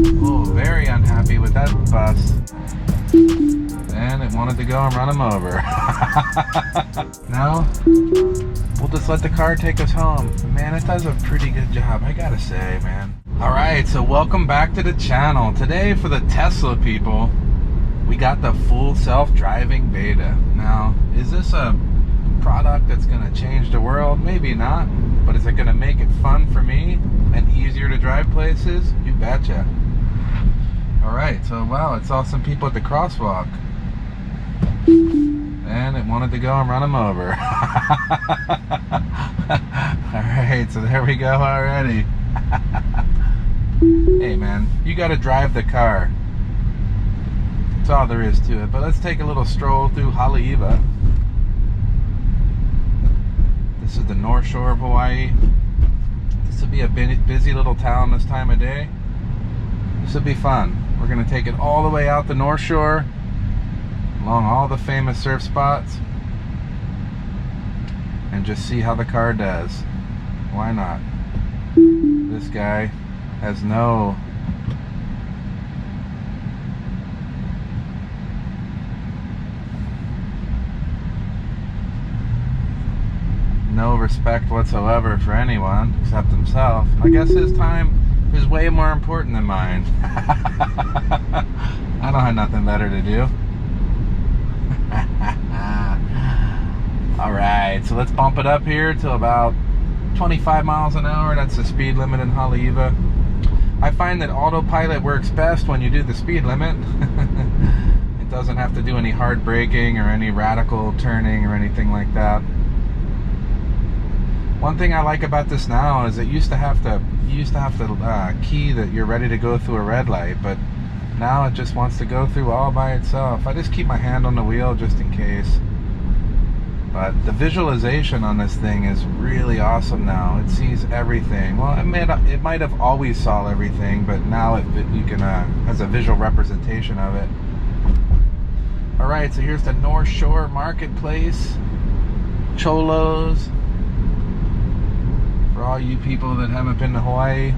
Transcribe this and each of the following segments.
Oh, very unhappy with that bus. And it wanted to go and run him over. Now, we'll just let the car take us home. Man, it does a pretty good job, I gotta say, man. Alright, so welcome back to the channel. Today, for the Tesla people, we got the full self-driving beta. Now, is this a product that's gonna change the world? Maybe not. But is it gonna make it fun for me and easier to drive places? You betcha. Alright, so wow, it saw some people at the crosswalk. And it wanted to go and run them over. Alright, so there we go already. Hey man, you gotta drive the car. That's all there is to it. But let's take a little stroll through Haleiwa. This is the North Shore of Hawaii. This will be a busy little town this time of day. This will be fun. We're going to take it all the way out the North Shore, along all the famous surf spots, and just see how the car does. Why not? This guy has no respect whatsoever for anyone except himself. I guess his time is way more important than mine. I don't have nothing better to do. Alright, so let's bump it up here to about 25 miles an hour. That's the speed limit in Haleiwa. I find that autopilot works best when you do the speed limit. It doesn't have to do any hard braking or any radical turning or anything like that. One thing I like about this now is it used to have to key that you're ready to go through a red light, but now it just wants to go through all by itself. I just keep my hand on the wheel just in case. But the visualization on this thing is really awesome now. It sees everything. Well, it might have always saw everything, but now you can has a visual representation of it. All right, so here's the North Shore Marketplace. Cholos. For all you people that haven't been to Hawaii,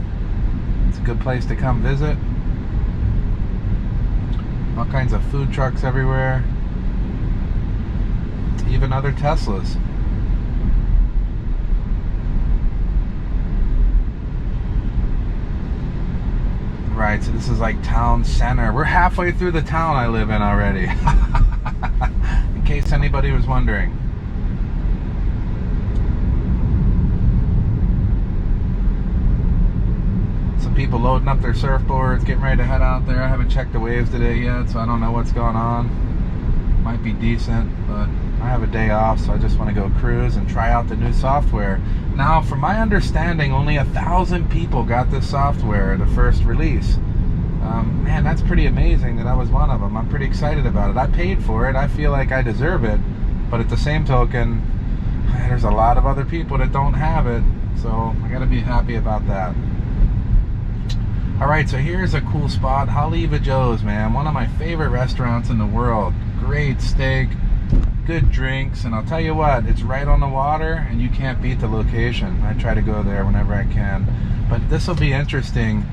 it's a good place to come visit. All kinds of food trucks everywhere. Even other Teslas. Right, so this is like town center. We're halfway through the town I live in already. In case anybody was wondering. People loading up their surfboards, getting ready to head out there. I haven't checked the waves today yet, so I don't know what's going on. Might be decent, but I have a day off, so I just want to go cruise and try out the new software. Now, from my understanding, only 1,000 people got this software, the first release. Man, that's pretty amazing that I was one of them. I'm pretty excited about it. I paid for it. I feel like I deserve it, but at the same token, there's a lot of other people that don't have it, so I gotta be happy about that. Alright, so here's a cool spot, Haleiwa Joe's, man. One of my favorite restaurants in the world. Great steak, good drinks, and I'll tell you what, it's right on the water, and you can't beat the location. I try to go there whenever I can. But this will be interesting.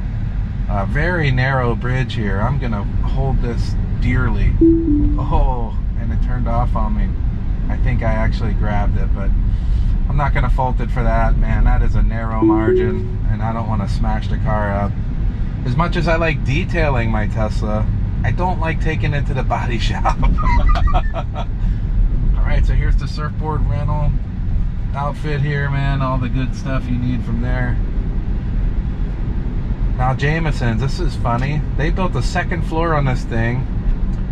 Very narrow bridge here. I'm going to hold this dearly. Oh, and it turned off on me. I think I actually grabbed it, but I'm not going to fault it for that. Man, that is a narrow margin, and I don't want to smash the car up. As much as I like detailing my Tesla, I don't like taking it to the body shop. Alright, so here's the surfboard rental outfit here, man. All the good stuff you need from there. Now, Jameson's, this is funny. They built a second floor on this thing,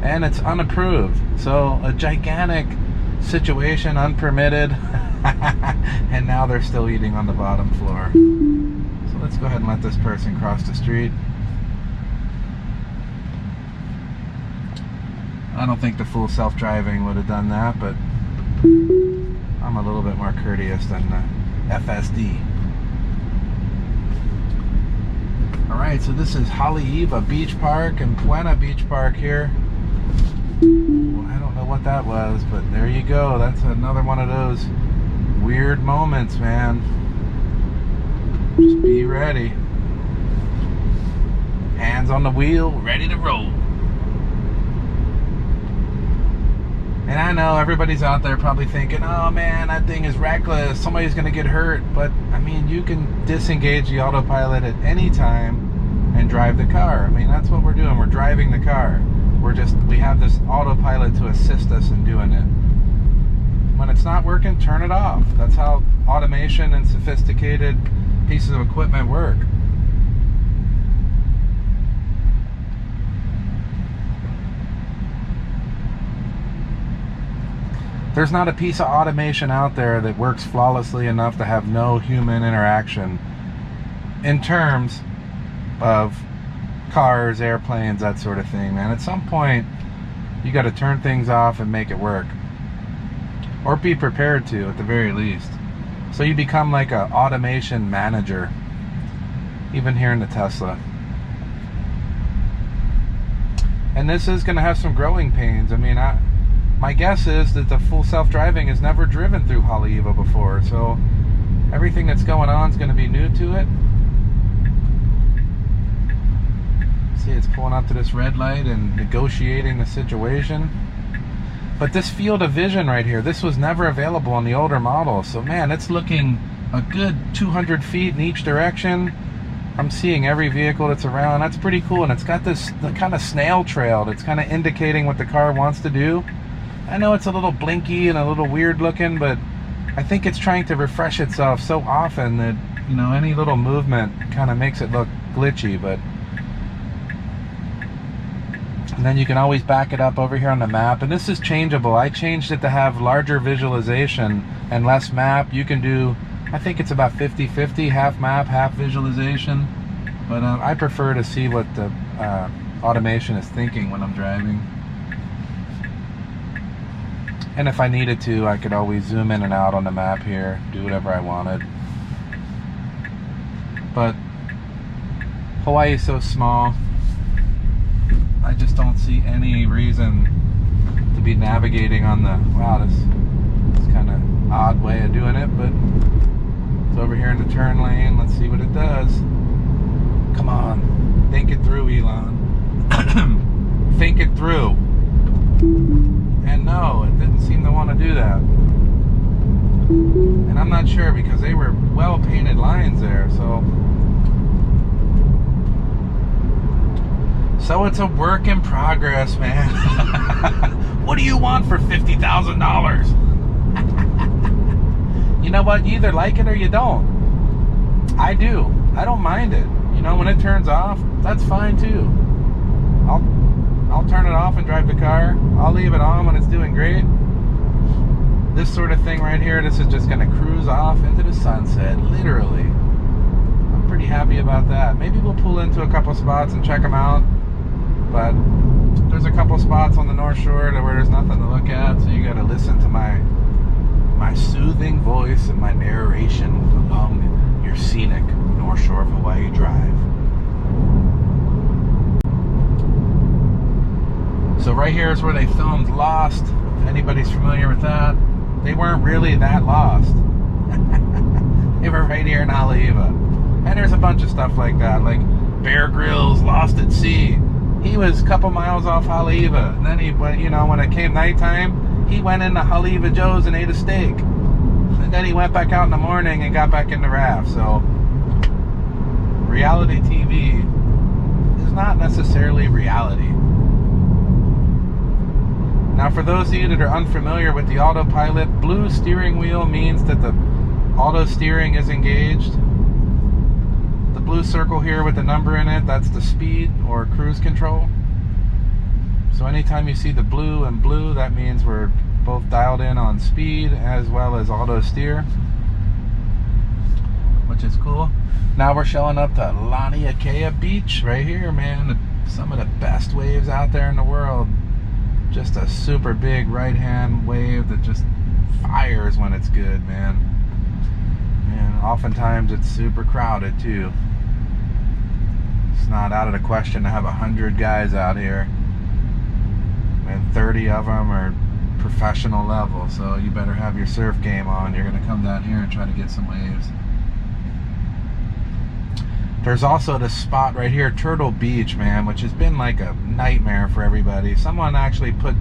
and it's unapproved. So, a gigantic situation, unpermitted. And now they're still eating on the bottom floor. Let's go ahead and let this person cross the street. I don't think the full self-driving would have done that, but I'm a little bit more courteous than the FSD. Alright, so this is Haleiwa Beach Park and Puena Beach Park here. Ooh, I don't know what that was, but there you go. That's another one of those weird moments, man. Just be ready. Hands hands on the wheel, ready to roll. And I know everybody's out there probably thinking, oh man, that thing is reckless, somebody's gonna get hurt. But I mean, you can disengage the autopilot at any time and drive the car. I mean, that's what we're doing. We're driving the car. We have this autopilot to assist us in doing it. When it's not working, turn it off. That's how automation and sophisticated pieces of equipment work. There's not a piece of automation out there that works flawlessly enough to have no human interaction in terms of cars, airplanes, that sort of thing, man. At some point, you got to turn things off and make it work. Or be prepared to, at the very least. So you become like an automation manager, even here in the Tesla. And this is going to have some growing pains. I mean, my guess is that the full self-driving has never driven through Haleiwa before, so everything that's going on is going to be new to it. See, it's pulling up to this red light and negotiating the situation. But this field of vision right here, this was never available on the older models. So man, it's looking a good 200 feet in each direction. I'm seeing every vehicle that's around. That's pretty cool. And it's got the kind of snail trail that's kind of indicating what the car wants to do. I know it's a little blinky and a little weird looking, but I think it's trying to refresh itself so often that, you know, any little movement kind of makes it look glitchy. But and then you can always back it up over here on the map, and this is changeable. I changed it to have larger visualization and less map. You can do, I think it's about 50-50, half map, half visualization, but I prefer to see what the automation is thinking when I'm driving. And if I needed to, I could always zoom in and out on the map here, do whatever I wanted. But Hawaii is so small, I just don't see any reason to be navigating on the, wow, this kind of odd way of doing it, but it's over here in the turn lane. Let's see what it does. Come on, think it through, Elon. Think it through. And no, it didn't seem to want to do that. And I'm not sure because they were well painted lines there, so it's a work in progress, man. What do you want for $50,000? You know what? You either like it or you don't. I do. I don't mind it. You know, when it turns off, that's fine too. I'll turn it off and drive the car. I'll leave it on when it's doing great. This sort of thing right here, this is just going to cruise off into the sunset, literally. I'm pretty happy about that. Maybe we'll pull into a couple spots and check them out. But there's a couple spots on the North Shore where there's nothing to look at, so you got to listen to my soothing voice and my narration along your scenic North Shore of Hawaii drive. So right here is where they filmed Lost. If anybody's familiar with that, they weren't really that lost. They were right here in Haleiwa. And there's a bunch of stuff like that, like Bear Grylls Lost at Sea. He was a couple miles off Haleiwa, and then he went, you know, when it came nighttime, he went into Haleiwa Joe's and ate a steak. And then he went back out in the morning and got back in the raft. So reality TV is not necessarily reality. Now, for those of you that are unfamiliar with the autopilot, blue steering wheel means that the auto steering is engaged. The blue circle here with the number in it, that's the speed or cruise control. So anytime you see the blue and blue, that means we're both dialed in on speed as well as auto steer, which is cool. Now we're showing up to Laniakea Beach right here, man. Some of the best waves out there in the world. Just a super big right-hand wave that just fires when it's good, man. And oftentimes it's super crowded too. It's not out of the question to have 100 guys out here, and 30 of them are professional level, so you better have your surf game on. You're gonna come down here and try to get some waves. There's also this spot right here, Turtle Beach, man, which has been like a nightmare for everybody. Someone actually put,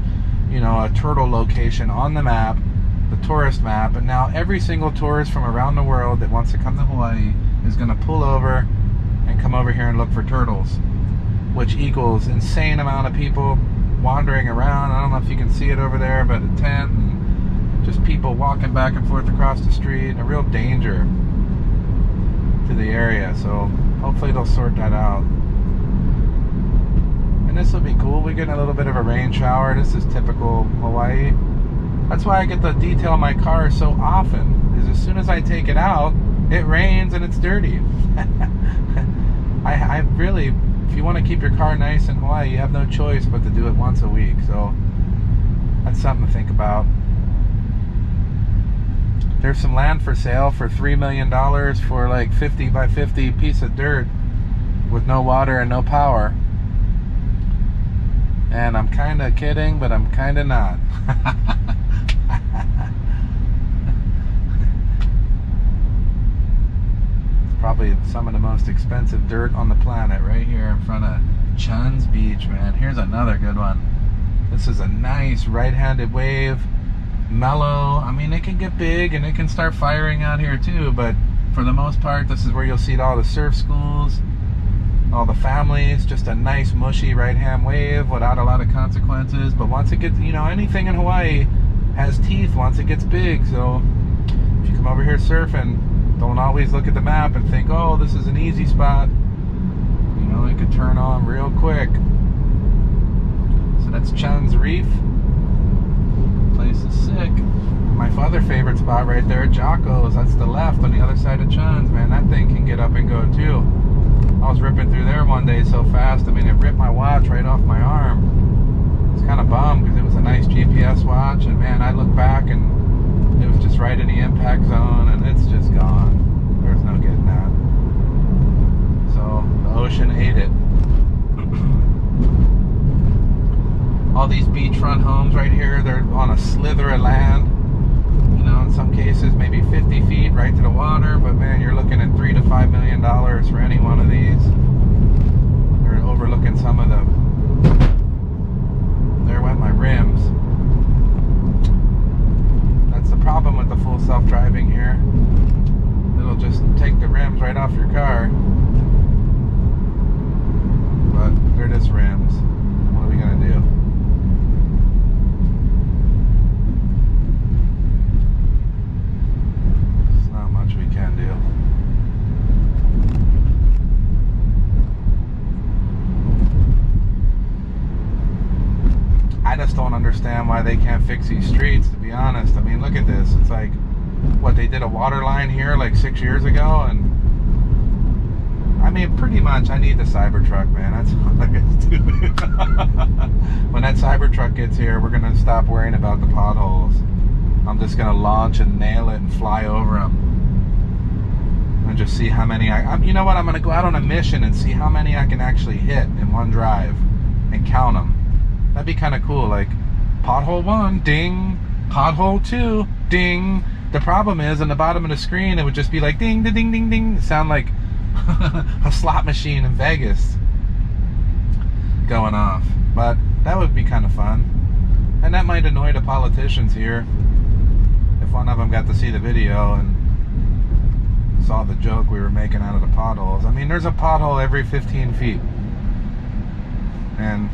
you know, a turtle location on the map, the tourist map, and now every single tourist from around the world that wants to come to Hawaii is going to pull over and come over here and look for turtles, which equals insane amount of people wandering around. I don't know if you can see it over there, but a tent and just people walking back and forth across the street, a real danger to the area. So hopefully they'll sort that out. And this will be cool. We get a little bit of a rain shower. This is typical Hawaii. That's why I get to detail my car so often, is as soon as I take it out, it rains and it's dirty. I really, if you want to keep your car nice in Hawaii, you have no choice but to do it once a week. So that's something to think about. There's some land for sale for $3 million for like 50 by 50 piece of dirt with no water and no power. And I'm kind of kidding, but I'm kind of not. It's probably some of the most expensive dirt on the planet right here in front of Chun's Beach, man. Here's another good one. This is a nice right-handed wave. Mellow. I mean, it can get big and it can start firing out here too, but for the most part, this is where you'll see all the surf schools, all the families. Just a nice mushy right-hand wave without a lot of consequences. But once it gets, you know, anything in Hawaii has teeth once it gets big. So if you come over here surfing, don't always look at the map and think, oh, this is an easy spot. You know, it could turn on real quick. So that's Chun's Reef. Place is sick. My other favorite spot right there, Jocko's. That's the left on the other side of Chun's, man. That thing can get up and go too. I was ripping through there one day so fast, I mean, it ripped my watch right off my arm. It's kind of bummed because it was a nice GPS watch, and man, I look back and it was just right in the impact zone, and it's just gone. There's no getting that. So the ocean ate it. All these beachfront homes right here, they're on a slither of land. You know, in some cases, maybe 50 feet right to the water, but man, you're looking at $3 to $5 million for any one of these. They're overlooking some of the... There went my rims. That's the problem with the full self-driving here. It'll just take the rims right off your car. But they're just rims. What are we gonna do? Can do. I just don't understand why they can't fix these streets, to be honest. I mean, look at this. It's like, what, they did a water line here like 6 years ago, and I mean, pretty much I need the Cybertruck, man. That's all I can do. When that Cybertruck gets here, we're gonna stop worrying about the potholes. I'm just gonna launch and nail it and fly over them. And just see how many you know what, I'm gonna go out on a mission and see how many I can actually hit in one drive and count them. That'd be kind of cool. Like, pothole 1, ding. Pothole 2, ding. The problem is, on the bottom of the screen, it would just be like ding, ding, ding, ding, ding. It sound like a slot machine in Vegas going off. But that would be kind of fun, and that might annoy the politicians here if one of them got to see the video and saw the joke we were making out of the potholes. I mean, there's a pothole every 15 feet. And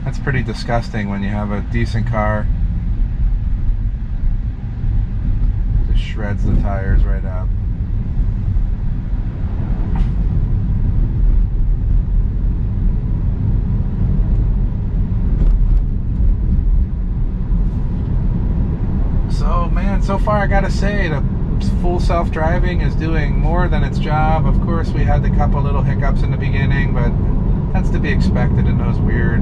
that's pretty disgusting when you have a decent car. Just shreds the tires right up. So, man, so far I gotta say, the full self-driving is doing more than its job. Of course, we had a couple little hiccups in the beginning, but that's to be expected in those weird,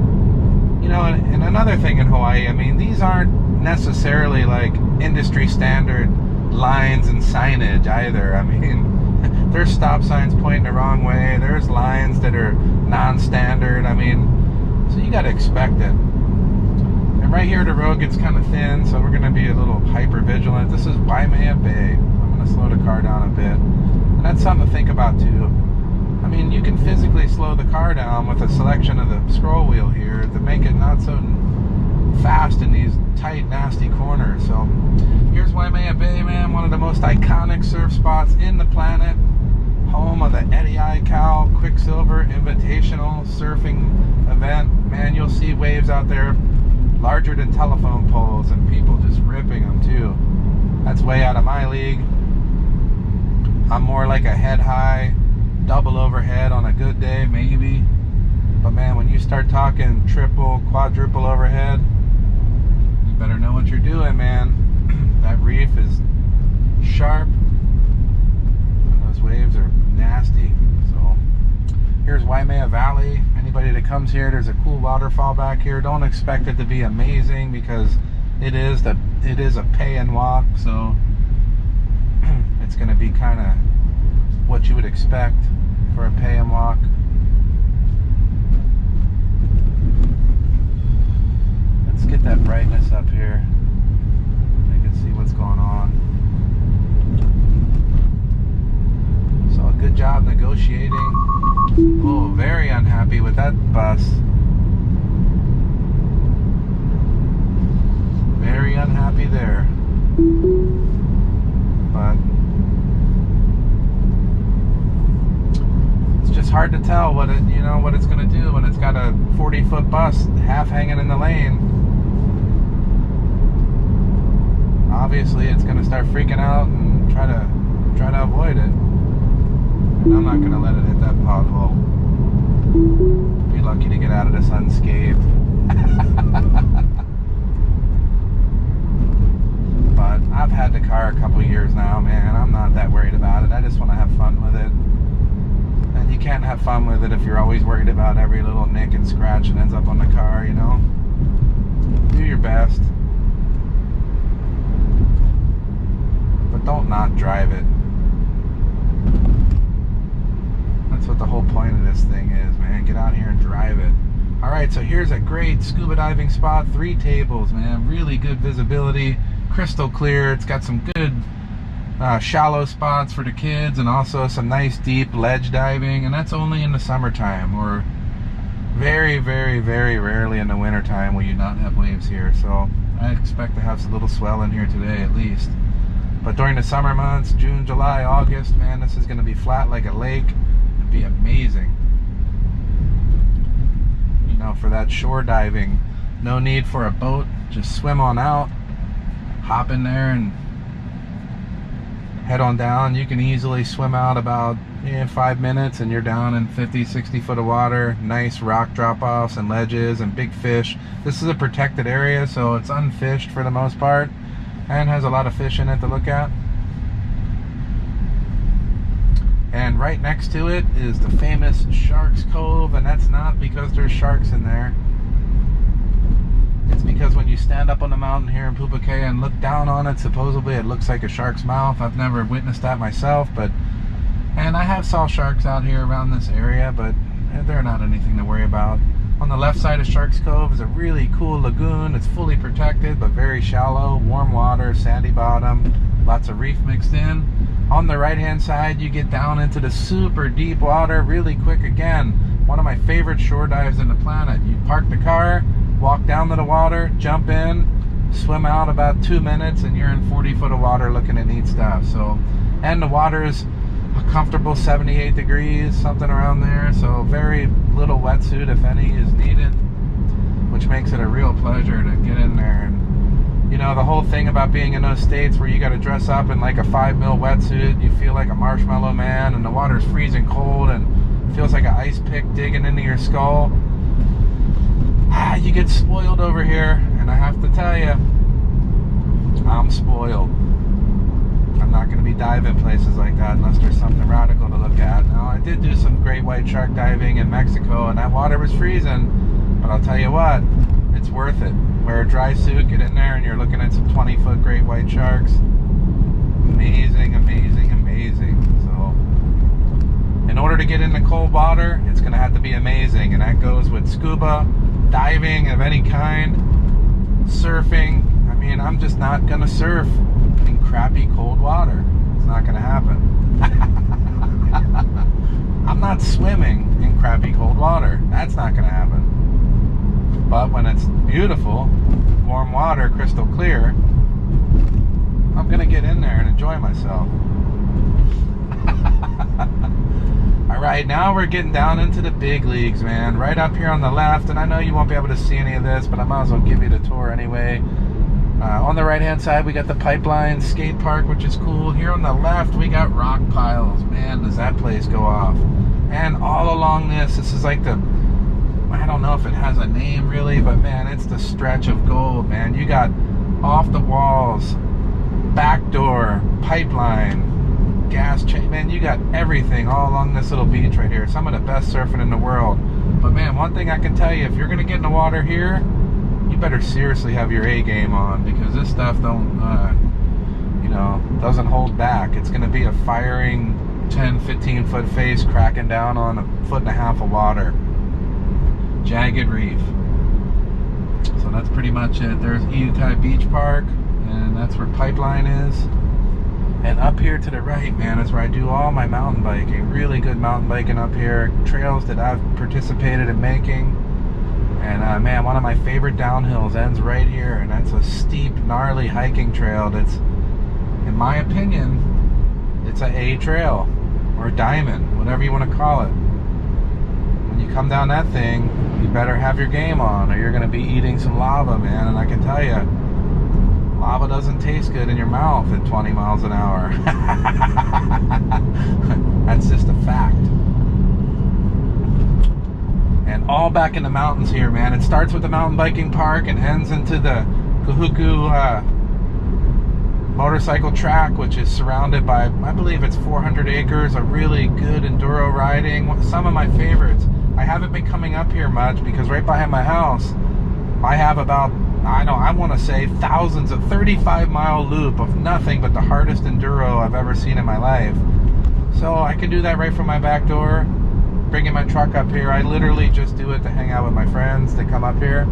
you know. And another thing in Hawaii, I mean, these aren't necessarily like industry standard lines and signage either. I mean, there's stop signs pointing the wrong way, there's lines that are non-standard. I mean, so you got to expect it. And right here the road gets kind of thin, so we're going to be a little hyper vigilant. This is Waimea Bay. I'm going to slow the car down a bit, and that's something to think about too. I mean, you can physically slow the car down with a selection of the scroll wheel here to make it not so fast in these tight, nasty corners. So here's Waimea Bay, man, one of the most iconic surf spots in the planet. Home of the Eddie Aikau Quicksilver Invitational Surfing event. Man, you'll see waves out there larger than telephone poles and people just ripping them too. That's way out of my league. I'm more like a head high, double overhead on a good day, maybe. But man, when you start talking triple, quadruple overhead, you better know what you're doing, man. That reef is sharp. Those waves are nasty. So here's Waimea Valley. Anybody that comes here, there's a cool waterfall back here. Don't expect it to be amazing because it is a pay and walk, so it's going to be kind of what you would expect for a pay and walk. Let's get that brightness up here. I can see what's going on. So a good job negotiating. Oh, very unhappy with that bus. Very unhappy there. But it's just hard to tell what it, what it's going to do when it's got a 40-foot bus half hanging in the lane. Obviously, it's going to start freaking out and try to avoid it. And I'm not going to let it hit that pothole. Be lucky to get out of this unscathed. But I've had the car a couple years now, man. I'm not that worried about it. I just want to have fun with it. And you can't have fun with it if you're always worried about every little nick and scratch that ends up on the car, Do your best. But don't not drive it. That's what the whole point of this thing is, man. Get out here and drive it. Alright, so here's a great scuba diving spot. 3 tables, man. Really good visibility. Crystal clear. It's got some good shallow spots for the kids and also some nice deep ledge diving. And that's only in the summertime, or very, very, very rarely in the wintertime will you not have waves here. So I expect to have a little swell in here today at least. But during the summer months, June, July, August, man, this is going to be flat like a lake. It'd be amazing. For that shore diving, no need for a boat. Just swim on out, hop in there and head on down. You can easily swim out about 5 minutes and you're down in 50, 60 foot of water. Nice rock drop-offs and ledges and big fish. This is a protected area, so it's unfished for the most part and has a lot of fish in it to look at. And right next to it is the famous Sharks Cove, and that's not because there's sharks in there. It's because when you stand up on the mountain here in Pupukea and look down on it, supposedly it looks like a shark's mouth. I've never witnessed that myself, and I have saw sharks out here around this area, but they're not anything to worry about. On the left side of Sharks Cove is a really cool lagoon. It's fully protected, but very shallow, warm water, sandy bottom, lots of reef mixed in. On the right hand side, you get down into the super deep water really quick again. One of my favorite shore dives in the planet. You park the car, walk down to the water, jump in, swim out about 2 minutes, and you're in 40 foot of water looking at neat stuff. So, and the water is a comfortable 78 degrees, something around there. So very little wetsuit, if any, is needed, which makes it a real pleasure to get in there. And the whole thing about being in those states where you got to dress up in like a 5 mil wetsuit, you feel like a marshmallow man, and the water's freezing cold and it feels like an ice pick digging into your skull. You get spoiled over here, and I have to tell you, I'm spoiled. I'm not going to be diving places like that unless there's something radical to look at. Now, I did do some great white shark diving in Mexico, and that water was freezing, but I'll tell you what, it's worth it. Wear a dry suit, get in there, and you're looking at some 20-foot great white sharks. Amazing, amazing, amazing. So, in order to get in the cold water, it's going to have to be amazing, and that goes with scuba, diving of any kind, surfing. I mean, I'm just not going to surf in crappy cold water. It's not going to happen. I'm not swimming in crappy cold water. That's not going to happen. But when it's beautiful, warm water, crystal clear, I'm going to get in there and enjoy myself. Alright, now we're getting down into the big leagues, man. Right up here on the left, and I know you won't be able to see any of this, but I might as well give you the tour anyway. On the right hand side, we got the Pipeline skate park, which is cool. Here on the left, we got rock piles. Man, does that place go off. And all along this is like the, I don't know if it has a name really, but man, it's the stretch of gold, man. You got off the walls, back door, pipeline, gas chain, man, you got everything all along this little beach right here. Some of the best surfing in the world. But man, one thing I can tell you, if you're gonna get in the water here, you better seriously have your A game on, because this stuff doesn't hold back. It's gonna be a firing 10-15 foot face cracking down on 1.5 foot of water. Jagged reef. So that's pretty much it. There's Laniakea Beach Park, and that's where Pipeline is. And up here to the right, man, is where I do all my mountain biking. Really good mountain biking up here. Trails that I've participated in making. And man, one of my favorite downhills ends right here. And that's a steep, gnarly hiking trail that's, in my opinion, it's a A trail. Or a diamond, whatever you want to call it. When you come down that thing, you better have your game on, or you're going to be eating some lava, man. And I can tell you, lava doesn't taste good in your mouth at 20 miles an hour. That's just a fact. And all back in the mountains here, man. It starts with the mountain biking park and ends into the Kahuku motorcycle track, which is surrounded by, I believe it's 400 acres of really good enduro riding. Some of my favorites. I haven't been coming up here much because right behind my house, I have about, I want to say thousands of 35-mile loop of nothing but the hardest enduro I've ever seen in my life. So I can do that right from my back door, bringing my truck up here. I literally just do it to hang out with my friends that come up here.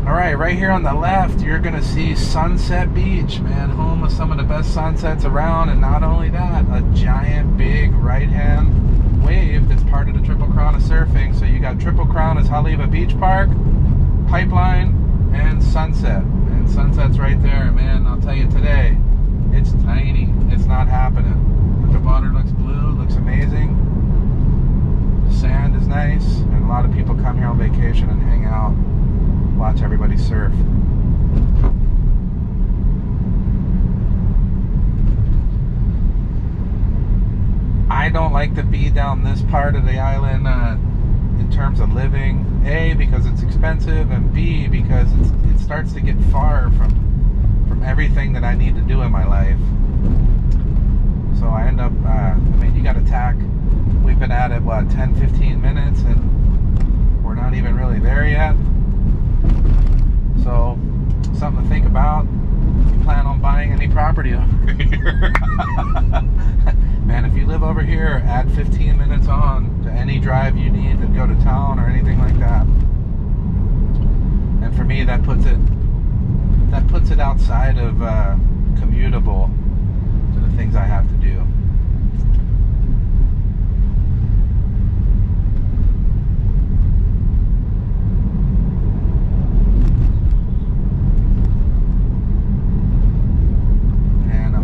Alright, right here on the left, you're going to see Sunset Beach, man, home of some of the best sunsets around. And not only that, a giant big right-hand wave that's part of the Triple Crown of surfing. So you got Triple Crown is Haleiwa Beach Park, Pipeline, and Sunset. And Sunset's right there, man. I'll tell you today, it's tiny. It's not happening. But the water looks blue, looks amazing. The sand is nice, and a lot of people come here on vacation and hang out, watch everybody surf. I don't like to be down this part of the island in terms of living. A, because it's expensive, and B, because it starts to get far from everything that I need to do in my life. So I end up, you got to tack. We've been at it, 10-15 minutes, and we're not even really there yet. So, something to think about. You plan on buying any property over here? Man, if you live over here, add 15 minutes on to any drive you need to go to town or anything like that. And for me, that puts it outside of commutable to the things I have to do.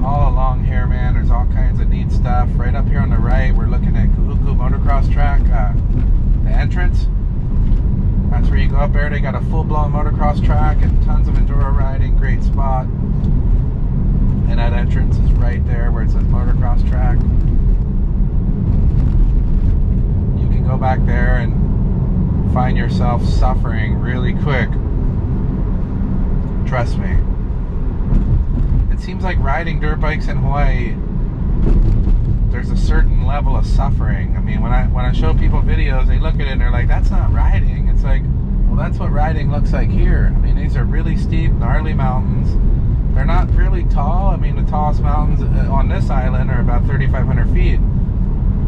All along here, man, there's all kinds of neat stuff. Right up here on the right, we're looking at Kahuku motocross track, the entrance. That's where you go up there. They got a full-blown motocross track and tons of enduro riding. Great spot. And that entrance is right there where it says motocross track. You can go back there and find yourself suffering really quick. Trust me. It seems like riding dirt bikes in Hawaii, there's a certain level of suffering. I mean, when I show people videos, they look at it and they're like, that's not riding. It's like, well, that's what riding looks like here. I mean, these are really steep, gnarly mountains. They're not really tall. I mean, the tallest mountains on this island are about 3,500 feet.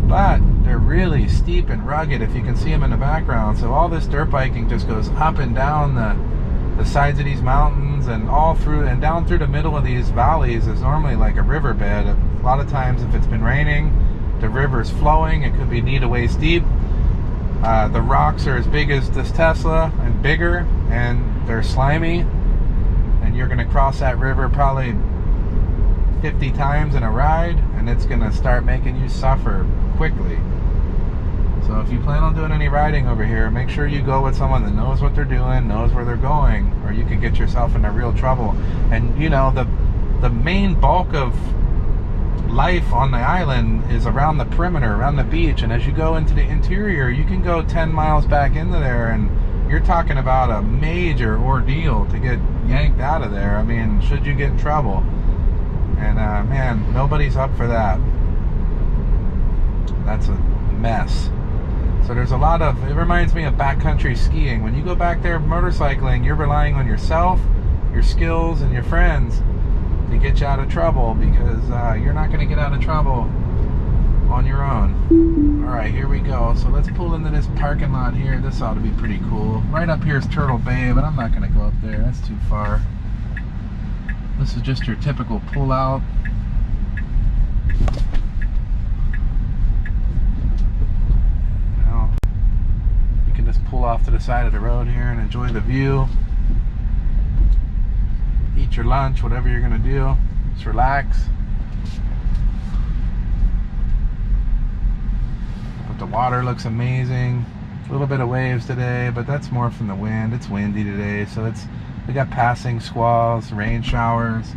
But they're really steep and rugged, if you can see them in the background. So all this dirt biking just goes up and down the sides of these mountains, and all through and down through the middle of these valleys is normally like a riverbed. A lot of times, if it's been raining, the river's flowing. It could be knee to waist deep. The rocks are as big as this Tesla and bigger, and they're slimy, and you're going to cross that river probably 50 times in a ride, and it's going to start making you suffer quickly. So if you plan on doing any riding over here, make sure you go with someone that knows what they're doing, knows where they're going, or you could get yourself into real trouble. And you know, the main bulk of life on the island is around the perimeter, around the beach, and as you go into the interior, you can go 10 miles back into there, and you're talking about a major ordeal to get yanked out of there. I mean, should you get in trouble. And man, nobody's up for that. That's a mess. So there's a lot of, it reminds me of backcountry skiing. When you go back there motorcycling, you're relying on yourself, your skills, and your friends to get you out of trouble, because you're not going to get out of trouble on your own. Alright, here we go. So let's pull into this parking lot here. This ought to be pretty cool. Right up here is Turtle Bay, but I'm not going to go up there. That's too far. This is just your typical pull out. Now, you can just pull off to the side of the road here and enjoy the view. Eat your lunch, whatever you're going to do. Just relax. But the water looks amazing. A little bit of waves today, but that's more from the wind. It's windy today, so we got passing squalls, rain showers,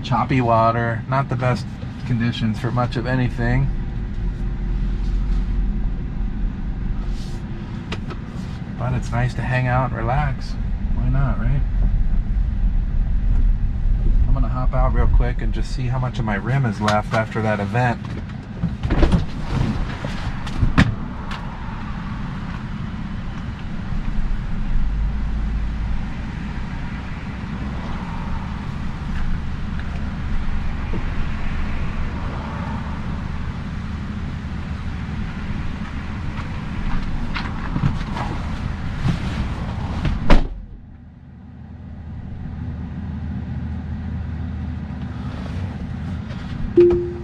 choppy water. Not the best conditions for much of anything. But it's nice to hang out and relax. Why not, right? I'm gonna hop out real quick and just see how much of my rim is left after that event.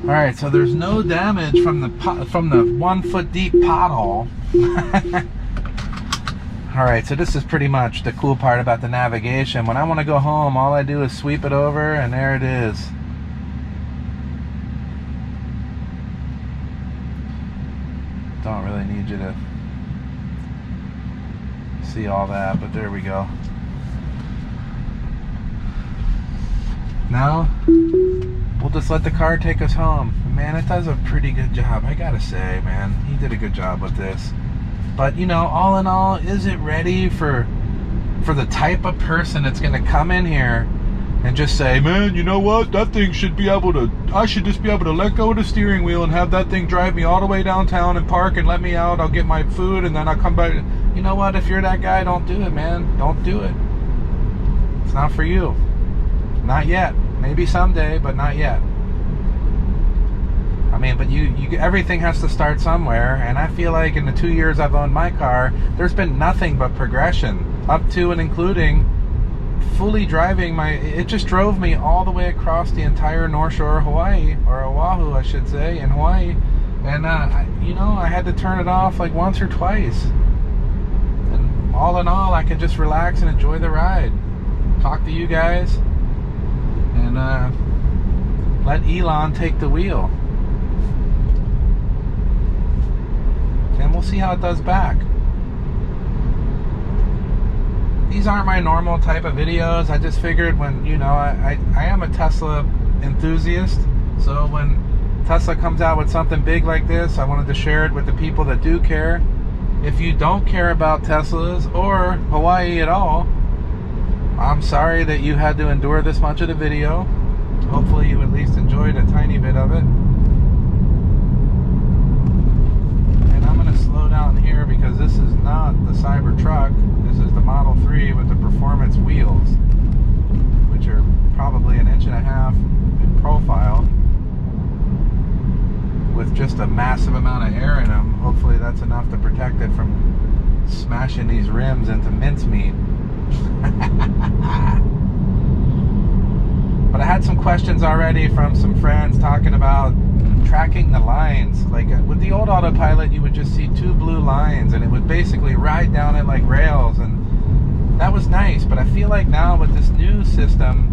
Alright, so there's no damage from the 1 foot deep pothole. Alright, so this is pretty much the cool part about the navigation. When I want to go home, all I do is sweep it over, and there it is. Don't really need you to see all that, but there we go. Now we'll just let the car take us home. Man, it does a pretty good job, I gotta say, man. He did a good job with this. But, you know, all in all, is it ready for the type of person that's gonna come in here and just say, man, you know what? That thing should be able to, I should just be able to let go of the steering wheel and have that thing drive me all the way downtown and park and let me out. I'll get my food and then I'll come back. You know what? If you're that guy, don't do it, man. Don't do it. It's not for you. Not yet. Maybe someday, but not yet. I mean, but you everything has to start somewhere, and I feel like in the 2 years I've owned my car, there's been nothing but progression, up to and including fully driving it just drove me all the way across the entire North Shore Hawaii, or Oahu, I should say, in Hawaii, and you know, I had to turn it off like once or twice, and all in all, I could just relax and enjoy the ride, talk to you guys, and let Elon take the wheel. And we'll see how it does back. These aren't my normal type of videos. I just figured when, you know, I am a Tesla enthusiast. So when Tesla comes out with something big like this, I wanted to share it with the people that do care. If you don't care about Teslas or Hawaii at all, I'm sorry that you had to endure this much of the video. Hopefully you at least enjoyed a tiny bit of it. And I'm going to slow down here because this is not the Cybertruck. This is the Model 3 with the performance wheels, which are probably 1.5 inches in profile, with just a massive amount of air in them. Hopefully that's enough to protect it from smashing these rims into mincemeat. But I had some questions already from some friends talking about tracking the lines. Like with the old autopilot, you would just see 2 blue lines and it would basically ride down it like rails, and that was nice. But I feel like now with this new system,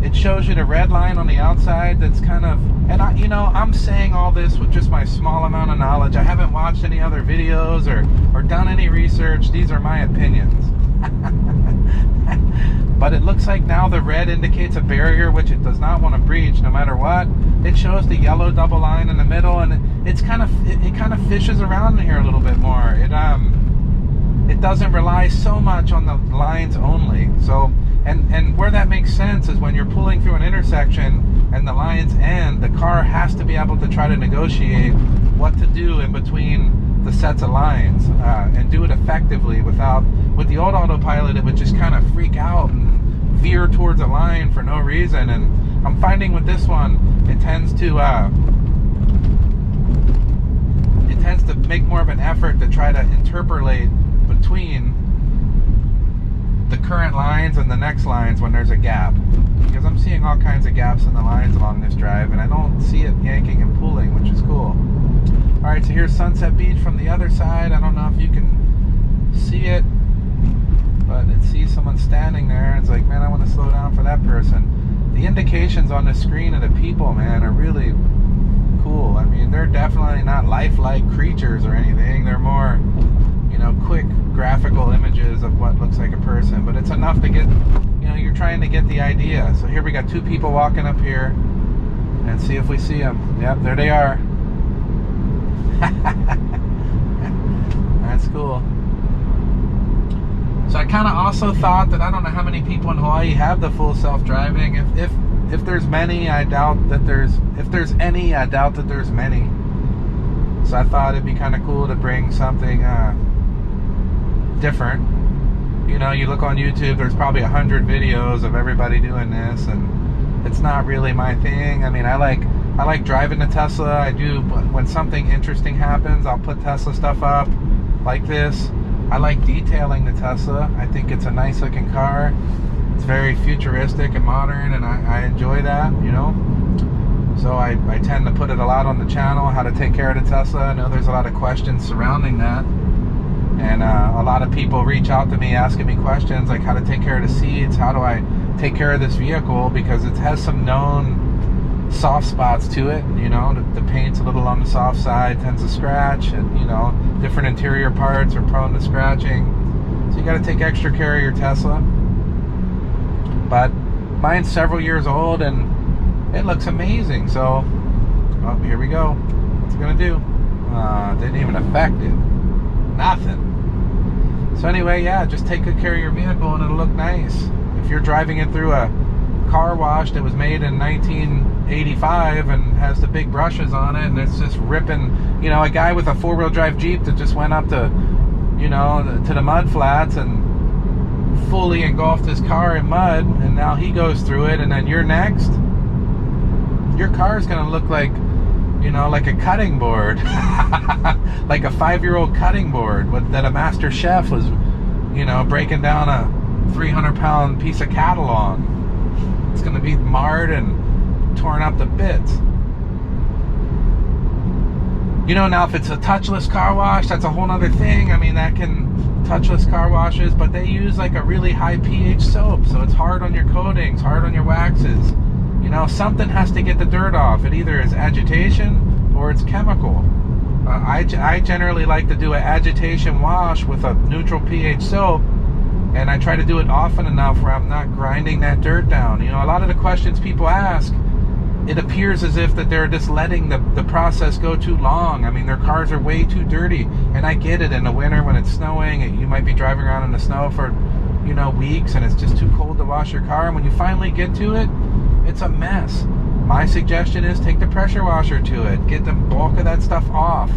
it shows you the red line on the outside that's kind of, and I'm saying all this with just my small amount of knowledge. I haven't watched any other videos or done any research. These are my opinions. But it looks like now the red indicates a barrier which it does not want to breach no matter what. It shows the yellow double line in the middle, and it kind of fishes around here a little bit more. It doesn't rely so much on the lines only. So and where that makes sense is when you're pulling through an intersection and the lines end, the car has to be able to try to negotiate what to do in between the sets of lines and do it effectively. With the old autopilot, it would just kind of freak out and veer towards a line for no reason. And I'm finding with this one, it tends to make more of an effort to try to interpolate between the current lines and the next lines when there's a gap, because I'm seeing all kinds of gaps in the lines along this drive, and I don't see it yanking and pulling, which is cool. Alright, so here's Sunset Beach from the other side. I don't know if you can see it, but it sees someone standing there, and it's like, man, I want to slow down for that person. The indications on the screen of the people, man, are really cool. I mean, they're definitely not lifelike creatures or anything. They're more, quick graphical images of what looks like a person, but it's enough to get, you're trying to get the idea. So here we got 2 people walking up here, and see if we see them. Yep, there they are. That's cool. So I kind of also thought that I don't know how many people in Hawaii have the full self-driving. If there's many, I doubt that there's, if there's any, I doubt that there's many. So I thought it'd be kind of cool to bring something different. You look on YouTube, there's probably 100 videos of everybody doing this, and it's not really my thing. I mean, I like driving the Tesla. I do, but when something interesting happens, I'll put Tesla stuff up like this. I like detailing the Tesla. I think it's a nice looking car. It's very futuristic and modern, and I enjoy that, So I tend to put it a lot on the channel, how to take care of the Tesla. I know there's a lot of questions surrounding that. And a lot of people reach out to me asking me questions like how to take care of the seats, how do I take care of this vehicle, because it has some known soft spots to it. The paint's a little on the soft side, tends to scratch, and different interior parts are prone to scratching. So you got to take extra care of your Tesla. But mine's several years old and it looks amazing. So here we go. What's it gonna do? Didn't even affect it. Nothing. So anyway, yeah, just take good care of your vehicle and it'll look nice. If you're driving it through a car wash that was made in 1985 and has the big brushes on it, and it's just ripping, a guy with a 4-wheel drive Jeep that just went up to, to the mud flats and fully engulfed his car in mud, and now he goes through it, and then you're next. Your car is going to look like, like a cutting board. Like a 5-year-old cutting board that a master chef was, breaking down a 300-pound piece of cattle on. It's going to be marred and torn up to bits. Now if it's a touchless car wash, that's a whole other thing. I mean, touchless car washes, but they use like a really high pH soap, so it's hard on your coatings, hard on your waxes. Something has to get the dirt off. It either is agitation or it's chemical. I generally like to do an agitation wash with a neutral pH soap, and I try to do it often enough where I'm not grinding that dirt down. A lot of the questions people ask, it appears as if that they're just letting the process go too long. I mean, their cars are way too dirty, and I get it in the winter when it's snowing, and you might be driving around in the snow for, weeks, and it's just too cold to wash your car, and when you finally get to it, it's a mess. My suggestion is take the pressure washer to it, get the bulk of that stuff off,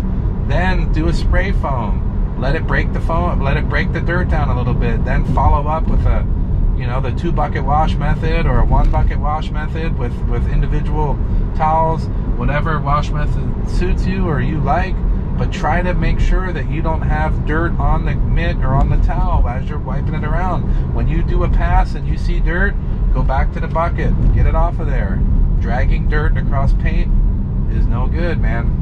then do a spray foam, let it break the foam, let it break the dirt down a little bit, then follow up with a, the 2-bucket wash method or a 1-bucket wash method with individual towels, whatever wash method suits you or you like, but try to make sure that you don't have dirt on the mitt or on the towel as you're wiping it around. When you do a pass and you see dirt, go back to the bucket, get it off of there. Dragging dirt across paint is no good, man.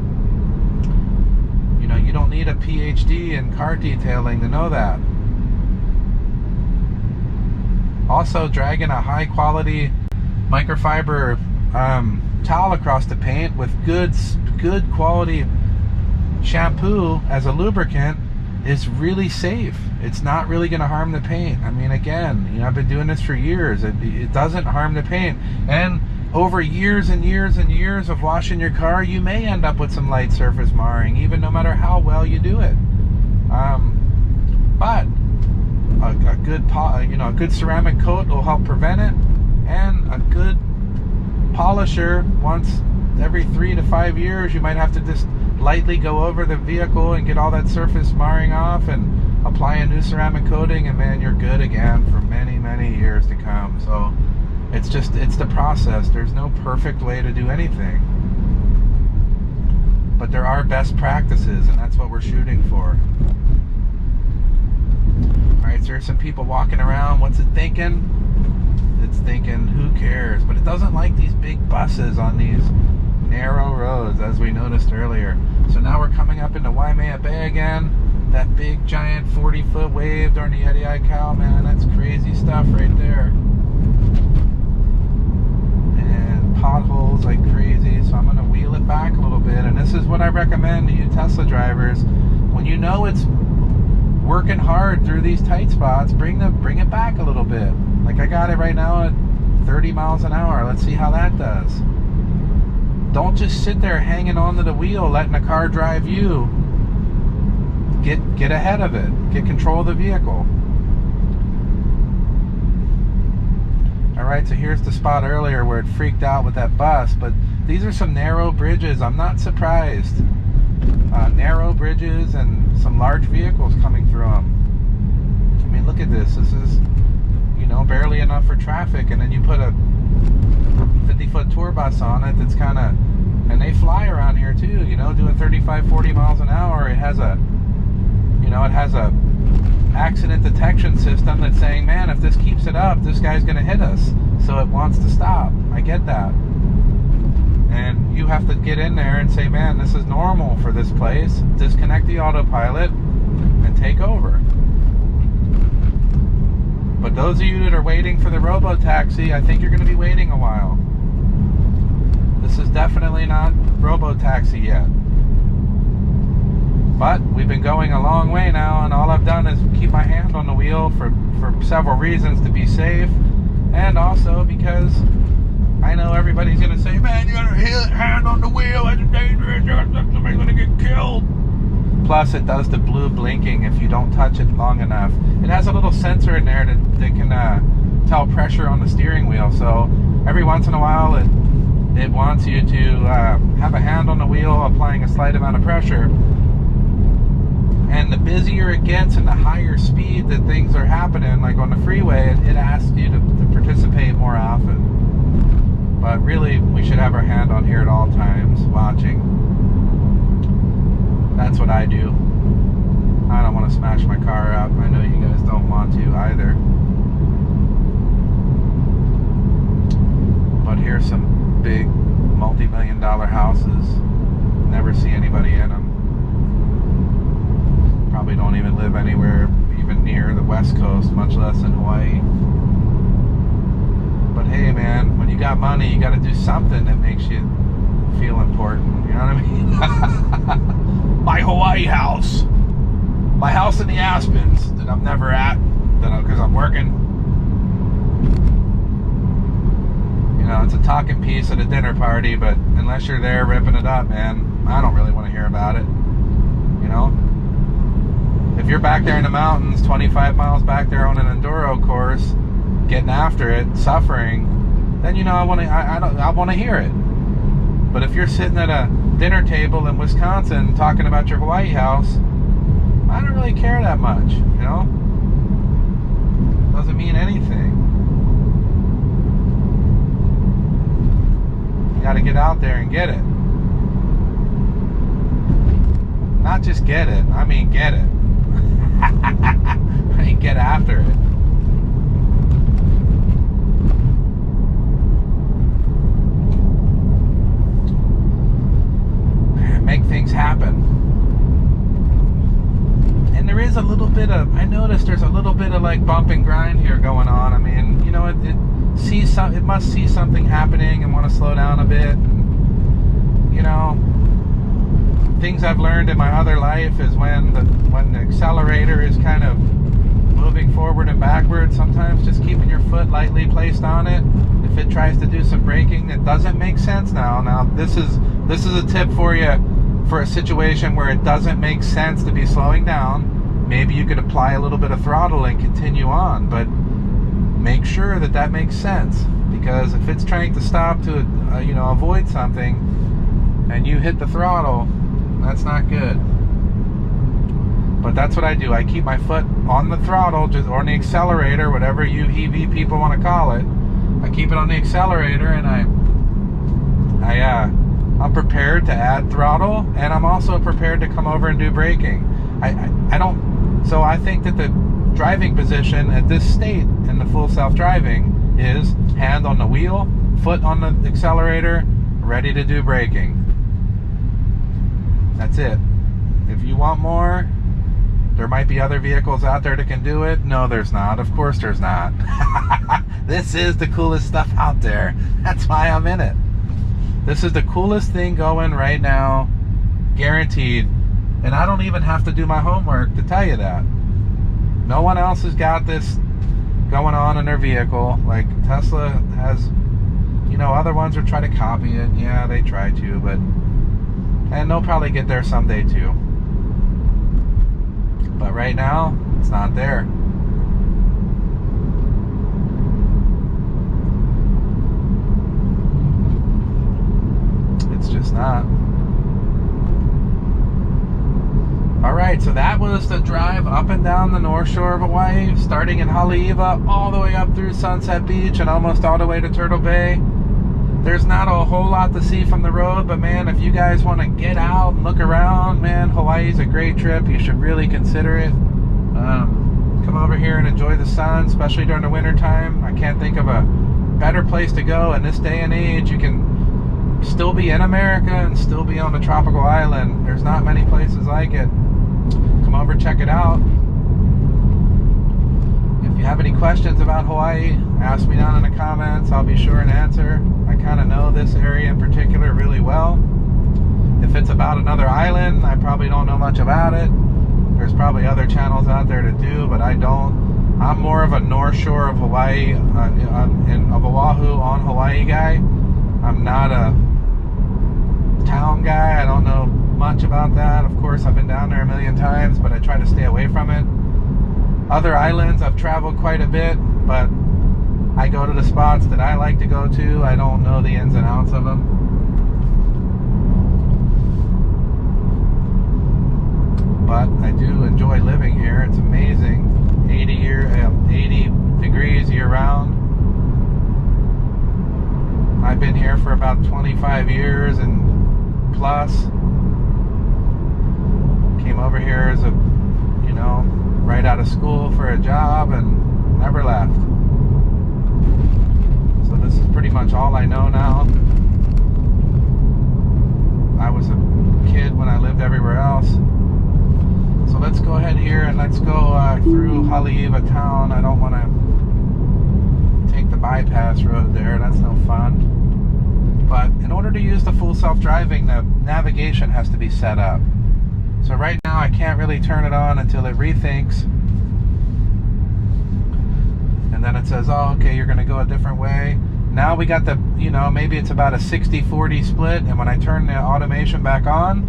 You know, you don't need a PhD in car detailing to know that. Also, dragging a high quality microfiber towel across the paint with good quality shampoo as a lubricant is really safe. It's not really going to harm the paint. I mean, again, you know, I've been doing this for years. It doesn't harm the paint. And over years and years and years of washing your car, you may end up with some light surface marring, even no matter how well you do it. But a good ceramic coat will help prevent it, and a good polisher once every 3 to 5 years, you might have to just lightly go over the vehicle and get all that surface marring off and apply a new ceramic coating, and man, you're good again for many years to come. So it's the process. There's no perfect way to do anything, but there are best practices, and that's what we're shooting for. Alright, so there's some people walking around. What's it thinking? It's thinking, who cares? But it doesn't like these big buses on these narrow roads, as we noticed earlier. So now we're coming up into Waimea Bay again. That big giant 40-foot wave during the Laniakea, man, that's crazy stuff right there. And potholes like crazy, so I'm going to wheel it back a little bit. And this is what I recommend to you Tesla drivers. When you know it's working hard through these tight spots, bring it back a little bit. Like I got it right now at 30 miles an hour. Let's see how that does. Don't just sit there hanging onto the wheel, letting the car drive you. Get ahead of it. Get control of the vehicle. Alright, so here's the spot earlier where it freaked out with that bus, but these are some narrow bridges. I'm not surprised. Narrow bridges and some large vehicles coming through them. I mean, look at this. This is, you know, barely enough for traffic, and then you put a 50-foot tour bus on it that's kind of, and they fly around here too, you know, doing 35-40 miles an hour. It has a accident detection system that's saying, man, if this keeps it up, this guy's going to hit us, so it wants to stop. I get that. And you have to get in there and say, man, this is normal for this place. Disconnect the autopilot and take over. But those of you that are waiting for the robo-taxi, I think you're going to be waiting a while. This is definitely not robo-taxi yet. But we've been going a long way now, and all I've done is keep my hand on the wheel for several reasons: to be safe, and also because I know everybody's going to say, man, you got a hand on the wheel, that's dangerous, somebody's going to get killed. Plus, it does the blue blinking if you don't touch it long enough. It has a little sensor in there that can tell pressure on the steering wheel. So every once in a while, it wants you to have a hand on the wheel, applying a slight amount of pressure. And the busier it gets and the higher speed that things are happening, like on the freeway, it asks you to participate more often. But really, we should have our hand on here at all times, watching. That's what I do. I don't want to smash my car up. I know you guys don't want to either. But here's some big multi-million-dollar houses. Never see anybody in them. Probably don't even live anywhere even near the West Coast, much less in Hawaii. But hey, man, when you got money, you got to do something that makes you feel important. You know what I mean? My Hawaii house. My house in the Aspens that I'm never at, because I'm working. You know, it's a talking piece at a dinner party, but unless you're there ripping it up, man, I don't really want to hear about it. You know? If you're back there in the mountains, 25 miles back there on an enduro course, getting after it, suffering, then, you know, I want to hear it. But if you're sitting at a dinner table in Wisconsin talking about your Hawaii house, I don't really care that much, you know? Doesn't mean anything. You got to get out there and get it. Not just get it, I mean get it. I mean get after it. noticed there's a little bit of like bump and grind here going on. I mean, you know, it must see something happening and want to slow down a bit. And, you know, things I've learned in my other life is when the accelerator is kind of moving forward and backward, sometimes just keeping your foot lightly placed on it. If it tries to do some braking that doesn't make sense now this is a tip for you for a situation where it doesn't make sense to be slowing down. Maybe you could apply a little bit of throttle and continue on, but make sure that makes sense, because if it's trying to stop to avoid something and you hit the throttle, that's not good. But that's what I do. I keep my foot on the throttle, or on the accelerator, whatever you EV people want to call it. I keep it on the accelerator, and I'm prepared to add throttle, and I'm also prepared to come over and do braking. So I think that the driving position at this state in the full self-driving is hand on the wheel, foot on the accelerator, ready to do braking. That's it. If you want more, there might be other vehicles out there that can do it. No, there's not. Of course there's not. This is the coolest stuff out there. That's why I'm in it. This is the coolest thing going right now, guaranteed. And I don't even have to do my homework to tell you that. No one else has got this going on in their vehicle. Like Tesla has, other ones are trying to copy it. Yeah, they try to, and they'll probably get there someday too. But right now, it's not there. It's just not. Alright, so that was the drive up and down the North Shore of Hawaii, starting in Haleiwa, all the way up through Sunset Beach and almost all the way to Turtle Bay. There's not a whole lot to see from the road, but man, if you guys want to get out and look around, man, Hawaii's a great trip. You should really consider it. Come over here and enjoy the sun, especially during the winter time. I can't think of a better place to go in this day and age. You can still be in America and still be on a tropical island. There's not many places like it. Come over, check it out. If you have any questions about Hawaii, ask me down in the comments. I'll be sure and answer. I kind of know this area in particular really well. If it's about another island, I probably don't know much about it. There's probably other channels out there to do, but I don't. I'm more of a North Shore of Hawaii, of Oahu on Hawaii guy. I'm not a town guy. I don't know much about that. Of course, I've been down there a million times, but I try to stay away from it. Other islands, I've traveled quite a bit, but I go to the spots that I like to go to. I don't know the ins and outs of them. But I do enjoy living here. It's amazing. 80 degrees year round. I've been here for about 25 years and plus. Came over here as right out of school for a job and never left. So this is pretty much all I know now. I was a kid when I lived everywhere else. So let's go ahead here and let's go through Haleiwa town. I don't want to take the bypass road there. That's no fun. But in order to use the full self-driving, the navigation has to be set up. So right now I can't really turn it on until it rethinks. And then it says, oh, okay, you're going to go a different way. Now we got the, maybe it's about a 60-40 split. And when I turn the automation back on,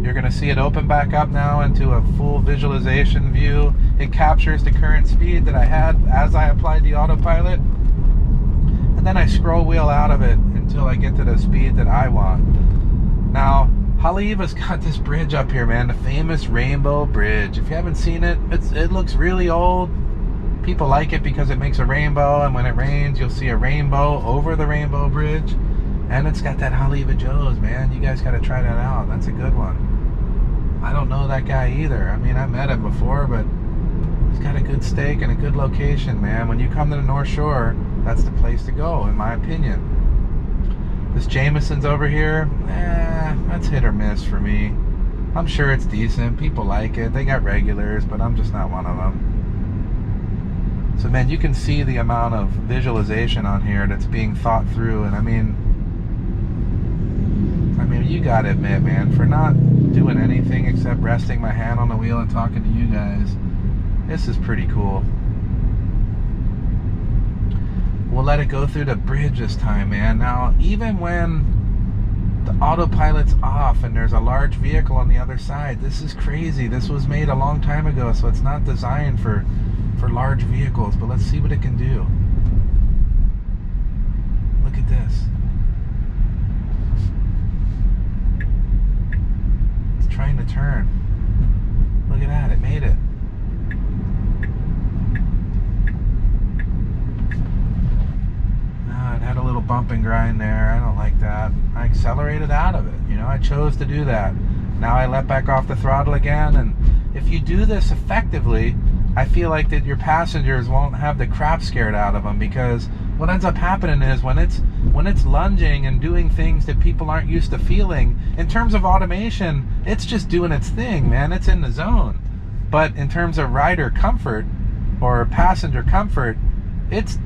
you're going to see it open back up now into a full visualization view. It captures the current speed that I had as I applied the autopilot. And then I scroll wheel out of it until I get to the speed that I want. Now, Haleiwa's got this bridge up here, man, the famous Rainbow Bridge. If you haven't seen it, it looks really old. People like it because it makes a rainbow, and when it rains, you'll see a rainbow over the Rainbow Bridge. And it's got that Haleiwa Joe's, man. You guys got to try that out. That's a good one. I don't know that guy either. I mean, I met him before, but he's got a good steak and a good location, man. When you come to the North Shore, that's the place to go, in my opinion. This Jameson's over here, that's hit or miss for me. I'm sure it's decent. People like it. They got regulars, but I'm just not one of them. So, man, you can see the amount of visualization on here that's being thought through. And I mean, you gotta admit, man, for not doing anything except resting my hand on the wheel and talking to you guys, this is pretty cool. We'll let it go through the bridge this time, man. Now, even when the autopilot's off and there's a large vehicle on the other side, this is crazy. This was made a long time ago, so it's not designed for large vehicles, but let's see what it can do. Look at this. It's trying to turn. Look at that, it made it. It had a little bump and grind there. I don't like that. I accelerated out of it. You know, I chose to do that. Now I let back off the throttle again. And if you do this effectively, I feel like that your passengers won't have the crap scared out of them, because what ends up happening is when it's lunging and doing things that people aren't used to feeling, in terms of automation, it's just doing its thing, man. It's in the zone. But in terms of rider comfort or passenger comfort, it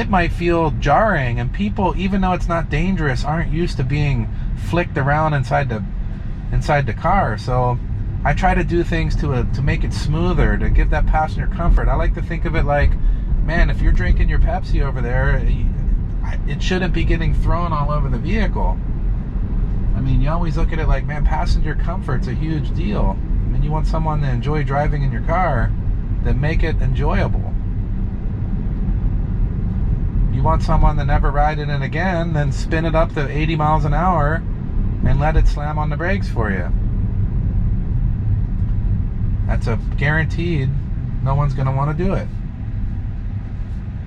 might feel jarring, and people, even though it's not dangerous, aren't used to being flicked around inside the car. So I try to do things to make it smoother, to give that passenger comfort. I like to think of it like, man, if you're drinking your Pepsi over there, it shouldn't be getting thrown all over the vehicle. I mean, you always look at it like, man, passenger comfort's a huge deal. I mean, you want someone to enjoy driving in your car, then make it enjoyable. You want someone to never ride in it again, then spin it up to 80 miles an hour and let it slam on the brakes for you. That's a guaranteed, no one's going to want to do it.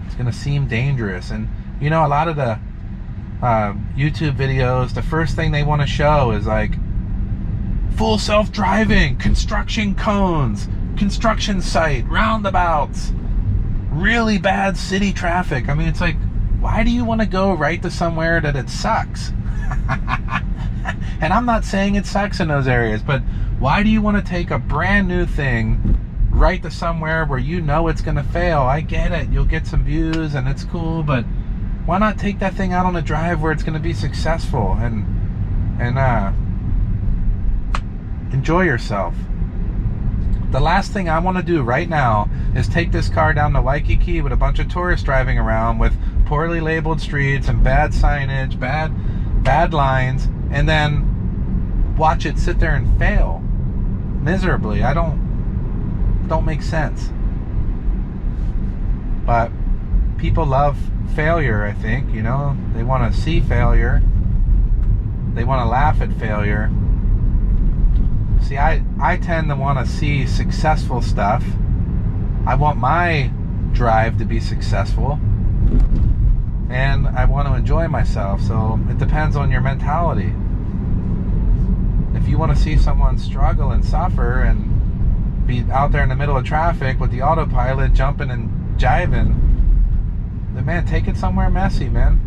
It's going to seem dangerous. And you know, a lot of the YouTube videos, the first thing they want to show is like full self-driving, construction cones, construction site, roundabouts, really bad city traffic. I mean, it's like, why do you want to go right to somewhere that it sucks? And I'm not saying it sucks in those areas, but why do you want to take a brand new thing right to somewhere where you know it's going to fail? I get it. You'll get some views and it's cool, but why not take that thing out on a drive where it's going to be successful and enjoy yourself? The last thing I want to do right now is take this car down to Waikiki with a bunch of tourists driving around with poorly labeled streets and bad signage, bad lines, and then watch it sit there and fail miserably. I don't make sense. But people love failure, I think, you know. They want to see failure. They want to laugh at failure. See, I tend to want to see successful stuff. I want my drive to be successful, and I want to enjoy myself. So it depends on your mentality. If you want to see someone struggle and suffer and be out there in the middle of traffic with the autopilot jumping and jiving, then man, take it somewhere messy, man.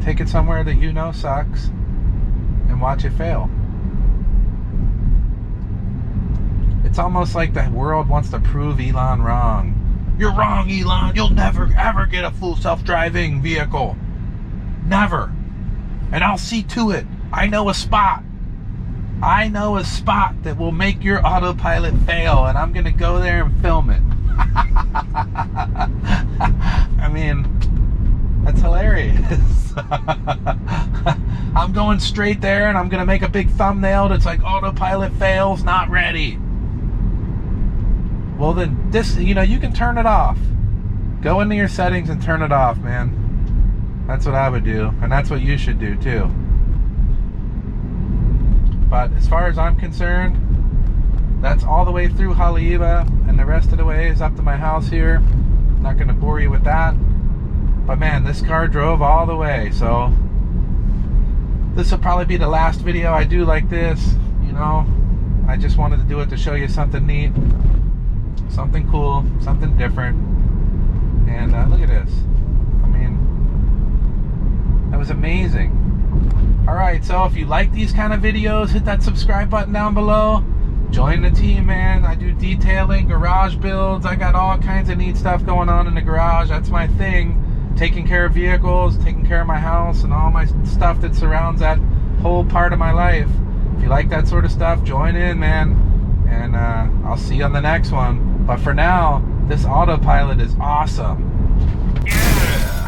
Take it somewhere that you know sucks and watch it fail. It's almost like the world wants to prove Elon wrong. You're wrong, Elon. You'll never, ever get a full self-driving vehicle. Never. And I'll see to it. I know a spot. I know a spot that will make your autopilot fail, and I'm going to go there and film it. I mean, that's hilarious. I'm going straight there, and I'm going to make a big thumbnail that's like, autopilot fails, not ready. Well, then this, you know, you can turn it off. Go into your settings and turn it off, man. That's what I would do, and that's what you should do too. But as far as I'm concerned, that's all the way through Haleiwa, and the rest of the way is up to my house here. I'm not going to bore you with that. But man, this car drove all the way, so this will probably be the last video I do like this. You know, I just wanted to do it to show you something neat, something cool, something different. And look at this. I mean, that was amazing. Alright, so if you like these kind of videos, hit that subscribe button down below. Join the team, man. I do detailing, garage builds. I got all kinds of neat stuff going on in the garage. That's my thing. Taking care of vehicles, taking care of my house, and all my stuff that surrounds that whole part of my life. If you like that sort of stuff, join in, man. And I'll see you on the next one. But for now, this autopilot is awesome. Yeah!